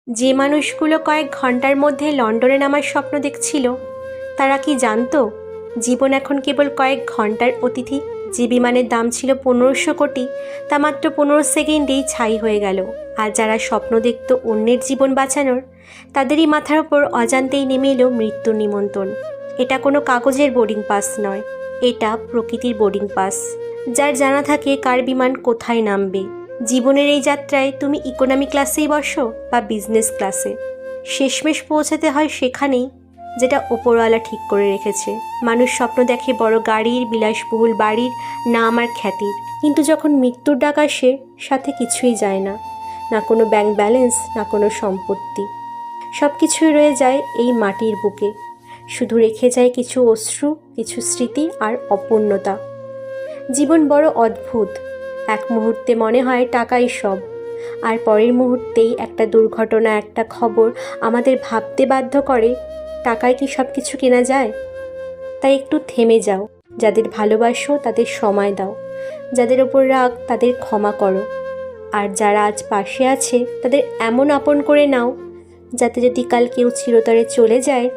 যে মানুষগুলো কয়েক ঘন্টার মধ্যে লন্ডনে নামার স্বপ্ন দেখছিল, তারা কি জানতো জীবন এখন কেবল কয়েক ঘন্টার অতিথি? যে বিমানের দাম ছিল 1500 কোটি, তা মাত্র 15 সেকেন্ডেই ছাই হয়ে গেল। আর যারা স্বপ্ন দেখত অন্যের জীবন বাঁচানোর, তাদেরই মাথার ওপর অজান্তেই নেমে এলো মৃত্যুর নিমন্ত্রণ। এটা কোনো কাগজের বোর্ডিং পাস নয়, এটা প্রকৃতির বোর্ডিং পাস, যার জানা থাকে কার বিমান কোথায় নামবে। জীবনের এই যাত্রায় তুমি ইকোনমি ক্লাসেই বসো বা বিজনেস ক্লাসে, শেষমেশ পৌঁছাতে হয় সেখানেই যেটা ওপরওয়ালা ঠিক করে রেখেছে। মানুষ স্বপ্ন দেখে বড় গাড়ির, বিলাসবহুল বাড়ির, নাম আর খ্যাতির, কিন্তু যখন মৃত্যুর ডাক আসে সাথে কিছুই যায় না, না কোনো ব্যাংক ব্যালেন্স, না কোনো সম্পত্তি। সব কিছুই রয়ে যায় এই মাটির বুকে, শুধু রেখে যায় কিছু অশ্রু, কিছু স্মৃতি আর অপূর্ণতা। জীবন বড় অদ্ভুত, এক মুহূর্তে মনে হয় টাকাই সব, আর পরের মুহূর্তেই একটা দুর্ঘটনা, একটা খবর আমাদের ভাবতে বাধ্য করে টাকায় কি সব কিছু কেনা যায়? তাই একটু থেমে যাও, যাদের ভালোবাসো তাদের সময় দাও, যাদের ওপর রাগ তাদের ক্ষমা করো, আর যারা আজ পাশে আছে তাদের এমন আপন করে নাও যাতে যদি কাল কেউ চিরতরে চলে যায়,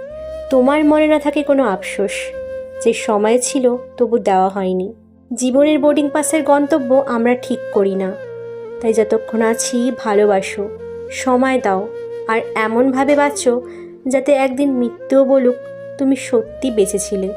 তোমার মনে না থাকে কোনো আফসোস যে সময় ছিল তবু দেওয়া হয়নি। জীবনের বোর্ডিং পাসের গন্তব্য আমরা ঠিক করি না, তাই যতক্ষণ আছি ভালোবাসো, সময় দাও, আর এমনভাবে বাঁচো যাতে একদিন মৃত্যুও বলুক তুমি সত্যি বেঁচে ছিলে।